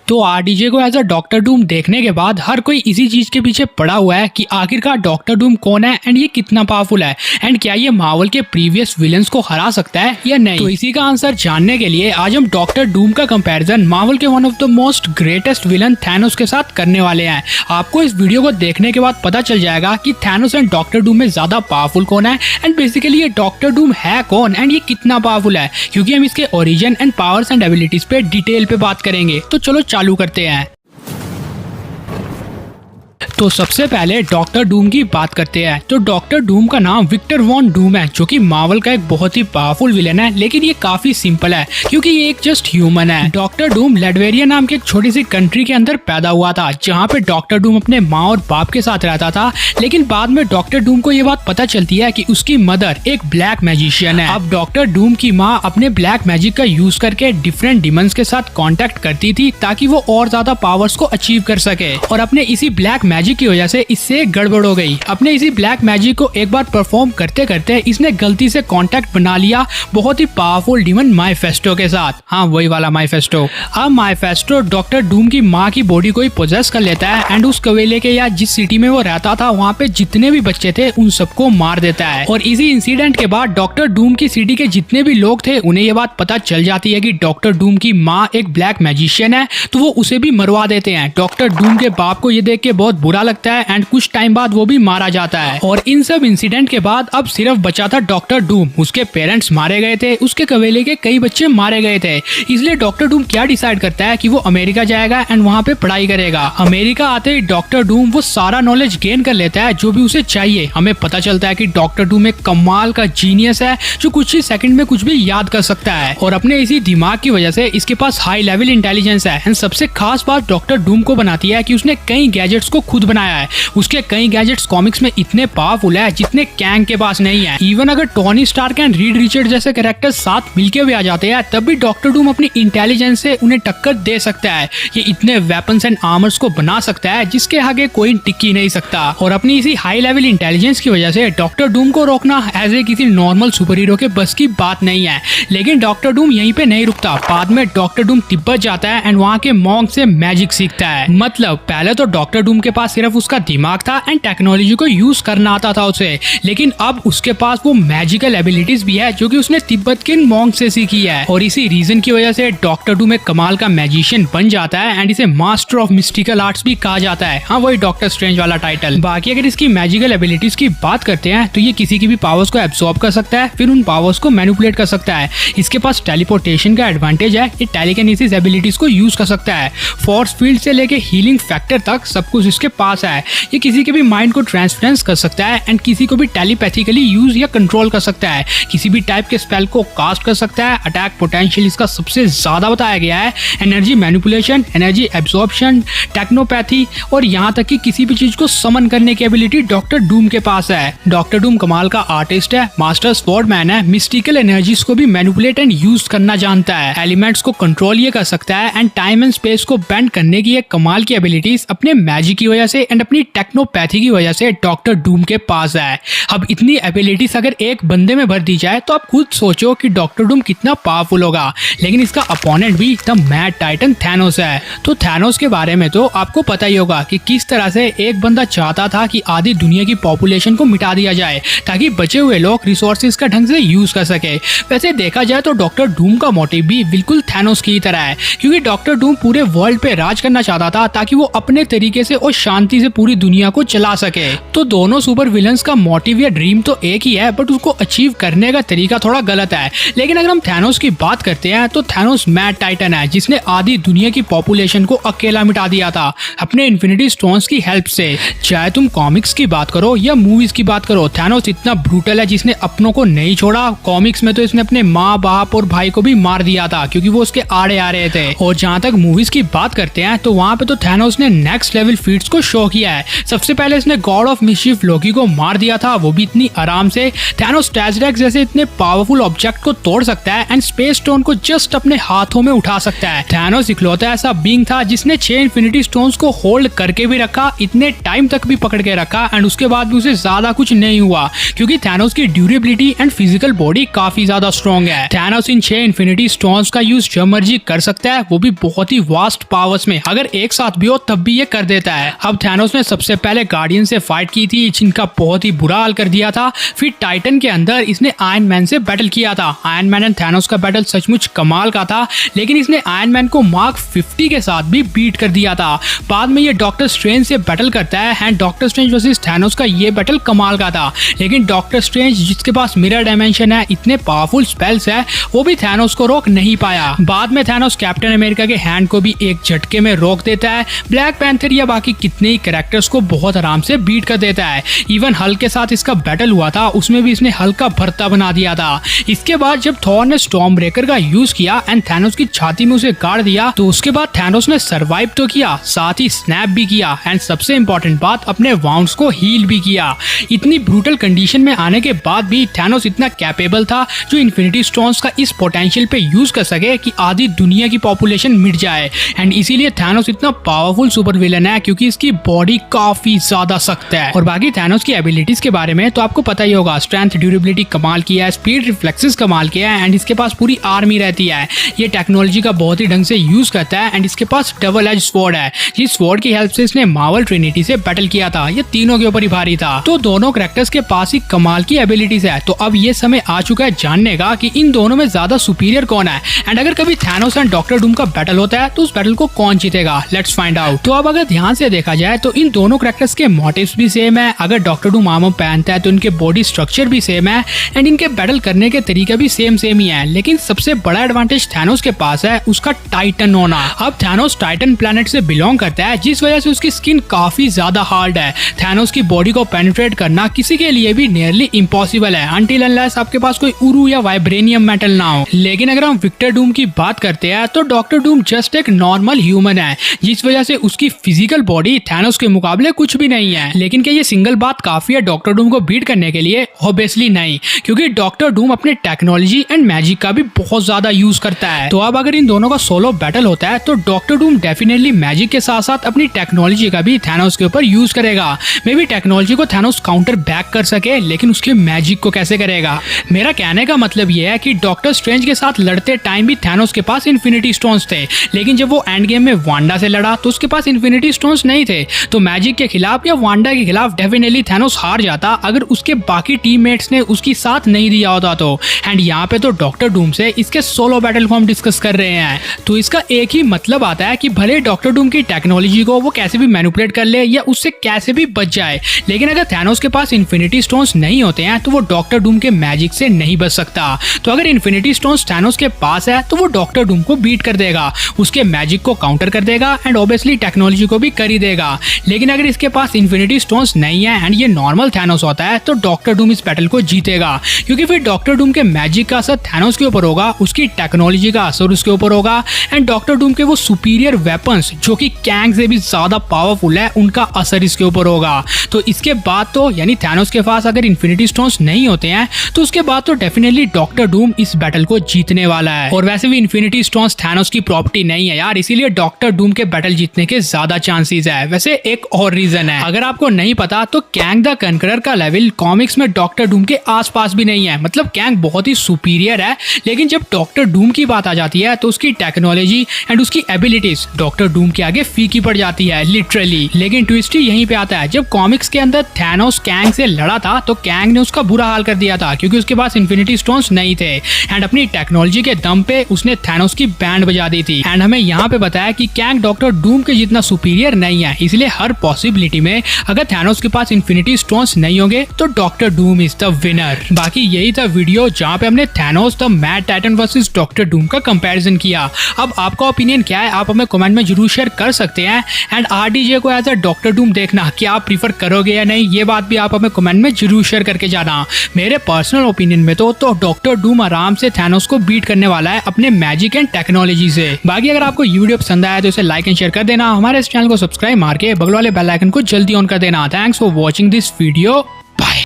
तो आरडीजे को as a doctor Doom देखने के बाद हर कोई इसी चीज के पीछे पड़ा हुआ है कि आखिरकार डॉक्टर डूम कौन है एंड ये कितना पावरफुल है एंड क्या ये मार्वल के प्रीवियस विलन्स को हरा सकता है या नहीं। तो इसी का आंसर जानने के लिए आज हम डॉक्टर डूम का कंपैरिजन मार्वल के one of the most greatest villain Thanos के साथ करने वाले हैं। आपको इस वीडियो को देखने के बाद पता चल जाएगा कि थैनोस एंड डॉक्टर डूम में ज्यादा पावरफुल कौन है एंड बेसिकली ये डॉक्टर डूम है कौन एंड ये कितना पावरफुल है, क्योंकि हम इसके origin and powers and abilities पे डिटेल पे बात करेंगे। तो चलो चालू करते हैं। तो सबसे पहले डॉक्टर डूम की बात करते हैं। तो डॉक्टर डूम का नाम विक्टर वॉन डूम है, जो कि मार्वल का एक बहुत ही पावरफुल विलेन है, लेकिन ये काफी सिंपल है क्योंकि ये एक जस्ट ह्यूमन है। डॉक्टर डूम लेडवेरिया नाम की एक छोटी सी कंट्री के अंदर पैदा हुआ था, जहाँ पे डॉक्टर डूम अपने माँ और बाप के साथ रहता था। लेकिन बाद में डॉक्टर डूम को ये बात पता चलती है कि उसकी मदर एक ब्लैक मैजिशियन है। अब डॉक्टर डूम की माँ अपने ब्लैक मैजिक का यूज करके डिफरेंट डिमंस के साथ कॉन्टेक्ट करती थी ताकि वो और ज्यादा पावर्स को अचीव कर सके, और अपने इसी ब्लैक मैजिक की वजह से इससे गड़बड़ हो गई। अपने इसी ब्लैक मैजिक को एक बार परफॉर्म करते करते इसने गलती से कांटेक्ट बना लिया बहुत ही पावरफुल डीमन माइफेस्टो के साथ। हाँ, वही वाला माइफेस्टो। अब माइफेस्टो डॉक्टर डूम की माँ की बॉडी को ही पोजेस कर लेता है एंड उस कबीले के या जिस सिटी में वो रहता था वहाँ पे जितने भी बच्चे थे उन सबको मार देता है। और इसी इंसिडेंट के बाद डॉक्टर डूम की सिटी के जितने भी लोग थे उन्हें ये बात पता चल जाती है कि डॉक्टर डूम की माँ एक ब्लैक मैजिशियन है, तो वो उसे भी मरवा देते हैं। डॉक्टर डूम के बाप को ये देख के बहुत बुरा लगता है एंड कुछ टाइम बाद वो भी मारा जाता है। और इन सब इंसिडेंट के बाद अब सिर्फ बचा था डॉक्टर डूम। उसके पेरेंट्स मारे गए थे, उसके कबीले के कई बच्चे मारे गए थे, इसलिए डॉक्टर डूम क्या डिसाइड करता है कि वो अमेरिका जाएगा एंड वहाँ पे पढ़ाई करेगा। अमेरिका आते ही डॉक्टर डूम वो सारा नॉलेज गेन कर लेता है जो भी उसे चाहिए। हमें पता चलता है कि डॉक्टर डूम एक कमाल का जीनियस है जो कुछ ही सेकंड में कुछ भी याद कर सकता है, और अपने इसी दिमाग की वजह से इसके पास हाई लेवल इंटेलिजेंस है। एंड सबसे खास बात डॉक्टर डूम को बनाती है कि उसने कई गैजेट्स को खुद बनाया है। उसके कई गैजेट्स कॉमिक्स में इतने पावरफुल है जितने कैंग के पास नहीं है। इवन अगर Tony Stark and Reed Richard जैसे कैरेक्टर साथ मिलके भी आ जाते हैं तब भी डॉक्टर डूम अपनी इंटेलिजेंस से उन्हें टक्कर दे सकता है। ये इतने वेपन्स एंड आर्मर्स को बना सकता है जिसके आगे कोई टिक ही नहीं सकता। और अपनी इसी हाई लेवल इंटेलिजेंस की वजह से डॉक्टर डूम को रोकना एज ए किसी नॉर्मल सुपर हीरो के बस की बात नहीं है। लेकिन डॉक्टर डूम यहीं पे नहीं रुकता। बाद में डॉक्टर डूम तिब्बत जाता है एंड वहाँ के मॉन्क से मैजिक सीखता है। मतलब पहले तो डॉक्टर डूम के पास सिर्फ उसका दिमाग था एंड टेक्नोलॉजी को यूज करना आता था उसे, लेकिन अब उसके पास वो मैजिकल एबिलिटीज भी है जो कि उसने तिब्बत के मॉन्क से सीखी है। और इसी रीजन की वजह से डॉक्टर डूम एक कमाल का मैजिशियन बन जाता है एंड इसे मास्टर ऑफ मिस्टिकल आर्ट्स भी कहा जाता है। हाँ, वही डॉक्टर स्ट्रेंज वाला टाइटल। बाकी अगर इसकी मैजिकल एबिलिटीज की बात करते हैं तो ये किसी की भी पावर्स को एब्सॉर्ब कर सकता है, फिर उन पावर्स को मैनिपुलेट कर सकता है। इसके पास टेलीपोर्टेशन का एडवांटेज है, ये टेलीकिनेसिस एबिलिटीज को यूज कर सकता है। फोर्स फील्ड से लेके हीलिंग फैक्टर तक सब कुछ इसके पास है। ये किसी के भी माइंड को ट्रांसफरेंस कर सकता है एंड किसी को भी टेलीपैथिकली यूज या कंट्रोल कर सकता है। किसी भी टाइप के स्पेल को कास्ट कर सकता है। अटैक पोटेंशियल इसका सबसे ज्यादा बताया गया है। एनर्जी मैनिपुलेशन, एनर्जी एब्सॉर्प्शन, टेक्नोपैथी और यहाँ तक कि किसी भी चीज को समन करने की एबिलिटी डॉक्टर डूम के पास है। डॉक्टर डूम कमाल का आर्टिस्ट है, मास्टर स्वॉर्डमैन है, मिस्टिकल एनर्जीज को भी मैनिपुलेट एंड यूज करना जानता है। एलिमेंट्स को कंट्रोल ये कर सकता है एंड टाइम एंड स्पेस को बेंड करने की एक कमाल की एबिलिटीज अपने मैजिक की वजह से एंड अपनी टेक्नोपैथी की वजह से डॉक्टर डूम के पास है। अब इतनी एबिलिटीज अगर एक बंदे में भर दी जाए तो आप खुद सोचो कि डॉक्टर डूम कितना पावरफुल होगा। लेकिन इसका अपोनेंट भी द मैड टाइटन थैनोस है। तो थैनोस के बारे में तो आपको पता ही होगा कि किस तरह से एक बंदा चाहता था कि आधी दुनिया की पॉपुलेशन को मिटा दिया जाए ताकि बचे हुए लोग रिसोर्सेज का ढंग से यूज कर सके। वैसे देखा जाए तो डॉक्टर डूम का मोटिव भी बिल्कुल थैनोस की तरह है, क्योंकि डॉक्टर डूम पूरे वर्ल्ड पे राज करना चाहता था ताकि वो अपने तरीके से और शांति से पूरी दुनिया को चला सके। तो दोनों सुपर विलन्स का मोटिव या ड्रीम तो एक ही है, बट उसको अचीव करने का तरीका थोड़ा गलत है। लेकिन अगर हम थैनोस की बात करते हैं तो थैनोस मैड टाइटन है जिसने आधी दुनिया की पॉपुलेशन को अकेला मिटा दिया था अपने इन्फिनिटी स्टोन्स की हेल्प से। चाहे तुम कॉमिक्स की बात करो या मूवीज की बात करो, थैनोस इतना ब्रूटल है जिसने अपनों को नहीं छोड़ा। कॉमिक्स में तो इसने अपने माँ बाप और भाई को भी मार दिया था क्योंकि वो उसके आड़े आ रहे थे। और जहाँ तक मूवीज की बात करते हैं तो वहाँ पे तो थैनोस ने नेक्स्ट लेवल फीट्स को शो किया है। सबसे पहले इसने गॉड ऑफ मिस्chief लोकी को मार दिया था, वो भी इतनी आराम से। थैनोस टैजरेक्स जैसे इतने पावरफुल ऑब्जेक्ट को तोड़ सकता है एंड स्पेस स्टोन को जस्ट अपने हाथों में उठा सकता है। थैनोस इकलौता ऐसा बीइंग था जिसने 6 इन्फिनिटी स्टोन्स को होल्ड करके भी रखा, इतने टाइम तक भी पकड़ के रखा एंड उसके बाद भी उसे ज्यादा कुछ नहीं हुआ, क्योंकि थैनोस की ड्यूरेबिलिटी एंड फिजिकल बॉडी काफी ज्यादा स्ट्रॉन्ग है। थैनोस इन 6 इन्फिनिटी स्टोन्स का यूज जब मर्जी कर सकता है, वो भी बहुत ही वास्ट पावर्स में। अगर एक साथ भी हो तब भी ये कर देता है। अब थैनोस ने सबसे पहले गार्डियन से फाइट की थी, जिनका बहुत ही बुरा हाल कर दिया था। फिर टाइटन के अंदर इसने आयरन मैन से बैटल किया था। आयरन मैन एंड थैनोस का बैटल सचमुच कमाल का था, लेकिन इसने आयरन मैन को मार्क 50 के साथ भी बीट कर दिया था। बाद में ये डॉक्टर स्ट्रेंज से बैटल करता है and doctor strange versus Thanos का ये बैटल कमाल का था, लेकिन डॉक्टर स्ट्रेंज जिसके पास मिरर डायमेंशन है, इतने पावरफुल स्पेल्स है, वो भी थैनोस को रोक नहीं पाया। बाद में थैनोस कैप्टन अमेरिका के हैंड को भी एक झटके में रोक देता है। ब्लैक पैंथर या बाकी कितने ही कैरेक्टर्स को बहुत आराम से बीट कर देता है। इवन हल्क के साथ इसका बैटल हुआ था, उसमें भी इसने हल्क का भरता बना दिया था। इसके बाद जब थॉर ने स्टॉर्म ब्रेकर का यूज किया एंड थैनोस की छाती में उसे गाड़ दिया, तो उसके बाद थैनोस ने सर्वाइव तो किया, साथ ही स्नैप भी किया एंड सबसे इंपॉर्टेंट बात, अपने वाउंड्स को हील भी किया। इतनी ब्रूटल कंडीशन में आने के बाद भी थैनोस इतना कैपेबल था जो इन्फिनिटी स्टोन्स का इस पोटेंशियल पे यूज कर सके कि आधी दुनिया की पॉपुलेशन मिट जाए। एंड इसीलिए थैनोस इतना पावरफुल सुपर विलन है, क्योंकि इसकी बॉडी काफी ज्यादा सख्त है। और बाकी थैनोस की एबिलिटीज के बारे में तो आपको पता ही होगा, स्ट्रेंथ ड्यूरेबिलिटी कमाल किया है, स्पीड रिफ्लेक्सेस कमाल किया है एंड इसके पास पूरी आर्मी रहती है। ये टेक्नोलॉजी का बहुत ही ढंग से यूज करता है एंड इसके पास डबल एज स्वॉर्ड है, जिस स्वॉर्ड की हेल्प से इसने मार्वल ट्रिनिटी से बैटल किया था। ये तीनों के ऊपर ही भारी था, तो दोनों कैरेक्टर्स के पास ही कमाल की एबिलिटीज है। तो अब ये समय आ चुका है जानने का कि इन दोनों में ज्यादा सुपीरियर कौन है एंड अगर कभी थैनोस एंड डॉक्टर डूम का बैटल होता है तो उस बैटल को कौन जीतेगा। Let's find out. तो अब अगर ध्यान से देखा जाए तो इन दोनों कैरेक्टर्स के मोटिव्स भी सेम है। अगर डॉक्टर डूम आर्मर पहनता है तो इनके बॉडी स्ट्रक्चर भी सेम है एंड इनके बैटल करने के तरीके भी सेम ही है, लेकिन सबसे बड़ा एडवांटेज थैनोस के पास है उसका टाइटन होना। अब थैनोस टाइटन प्लैनेट से बिलोंग करता है, जिस वजह से उसकी स्किन काफी ज्यादा हार्ड है। थैनोस की बॉडी को पेनिट्रेट करना किसी के लिए भी नियरली इम्पॉसिबल है, अनटिल अनलेस आपके पास कोई उरू या वाइब्रेनियम मेटल ना हो। लेकिन अगर हम विक्टर डूम की बात करते हैं तो डॉक्टर डूम जस्ट एक नॉर्मल ह्यूमन है, जिस वजह से उसकी फिजिकल बॉडी थैनोस के मुकाबले कुछ भी नहीं है। लेकिन क्या ये सिंगल बात काफी है डॉक्टर डूम को बीट करने के लिए? ऑब्वियसली नहीं, क्योंकि डॉक्टर डूम अपने टेक्नोलॉजी एंड मैजिक का भी बहुत ज्यादा यूज करता है। तो अब अगर इन दोनों का सोलो बैटल होता है तो डॉक्टर डूम डेफिनेटली मैजिक के साथ साथ अपनी टेक्नोलॉजी का भी थैनोस के ऊपर यूज करेगा। मे बी टेक्नोलॉजी को थैनोस काउंटर बैक कर सके, लेकिन उसके मैजिक को कैसे करेगा? मेरा कहने का मतलब ये है कि डॉक्टर स्ट्रेंज के साथ लड़ते टाइम भी थैनोस के पास इन्फिनिटी स्टोन्स थे, लेकिन जब वो एंड गेम में वांडा से लड़ा तो उसके पास इन्फिनिटी स्टोन्स नहीं थे। तो मैजिक के खिलाफ या वांडा के खिलाफ डेफिनेटली थैनोस हार जाता अगर उसके बाकी टीममेट्स ने उसकी साथ नहीं दिया होता तो। एंड यहाँ पे तो डॉक्टर डूम से इसके सोलो बैटल को हम डिस्कस कर रहे हैं, तो इसका एक ही मतलब आता है कि भले डॉक्टर डूम की टेक्नोलॉजी को वो कैसे भी मैनिपुलेट कर ले या उससे कैसे भी बच जाए, लेकिन अगर थैनोस के पास इन्फिनिटी स्टोन्स नहीं होते हैं तो वो डॉक्टर डूम के मैजिक से नहीं बच सकता। तो अगर इन्फिनिटी स्टोन्स थैनोस के पास है तो वो डॉक्टर डूम को बीट कर देगा, उसके मैजिक को काउंटर कर देगा एंड ऑब्वियसली टेक्नोलॉजी को भी कर ही देगा। लेकिन अगर इसके पास इन्फिनिटी स्टोन्स नहीं है एंड ये नॉर्मल थैनोस होता है तो डॉक्टर डूम इस बैटल को जीतेगा, क्योंकि फिर डॉक्टर डूम के मैजिक का असर थैनोस के ऊपर होगा, उसकी टेक्नोलॉजी का असर उसके ऊपर होगा एंड डॉक्टर डूम के वो सुपीरियर वेपन्स जो कि कैंग से भी ज्यादा पावरफुल है, उनका असर इसके ऊपर होगा। तो इसके बाद तो यानी थैनोस के पास अगर इन्फिनिटी स्टोन्स नहीं होते हैं तो उसके बाद तो डेफिनेटली डॉक्टर डूम इस बैटल को जीतने वाला है। और वैसे भी इन्फिनिटी स्टोन्स थैनोस की प्रॉपर्टी नहीं है यार, इसीलिए डॉक्टर डूम के बैटल जीतने के ज्यादा चांसेस है। वैसे एक और रीजन है, अगर आपको नहीं पता तो कैंग द कनकरर का लेवल कॉमिक्स में डॉक्टर डूम के आसपास भी नहीं है। मतलब कैंग बहुत ही सुपीरियर है, लेकिन जब डॉक्टर डूम की बात आ जाती है तो उसकी टेक्नोलॉजी एंड उसकी एबिलिटीज डॉक्टर डूम के आगे फीकी पड़ जाती है लिटरली। लेकिन ट्विस्ट ही यहीं पे आता है, जब कॉमिक्स के अंदर थैनोस कैंग से लड़ा था तो कैंग ने उसका बुरा हाल कर दिया था, क्योंकि उसके पास इन्फिनिटी स्टोन्स नहीं थे एंड अपनी टेक्नोलॉजी के दम पे उसने थैनोस की बैंड बजा दी थी। एंड हमें यहाँ पे बताया कि कैंग डॉक्टर डूम के जितना सुपीरियर नहीं है, इसलिए हर पॉसिबिलिटी में अगर थैनोस के पास इन्फिनिटी स्टोन्स नहीं होंगे तो doctor doom is the winner. बाकी यही था वीडियो जहाँ पे हमने Thanos the mad Titan versus doctor Doom का कंपैरिजन किया। अब आपका ओपिनियन क्या है आप हमें कमेंट में जरूर शेयर कर सकते हैं। एंड आरडीजे को एज अ डॉक्टर डूम देखना क्या आप प्रीफर करोगे या नहीं, ये बात भी आप हमें कमेंट में जरूर शेयर करके जाना। मेरे पर्सनल ओपिनियन में तो डॉक्टर डूम आराम से थैनोस को बीट करने वाला है अपने मैजिक एंड टेक्नोलॉजी से। बाकी अगर आपको ये वीडियो पसंद आया तो इसे लाइक एंड शेयर कर देना, हमारे इस चैनल को सब्सक्राइब मार करके बगल वाले बेल आइकन को जल्दी ऑन कर देना। Thanks for watching this video, bye.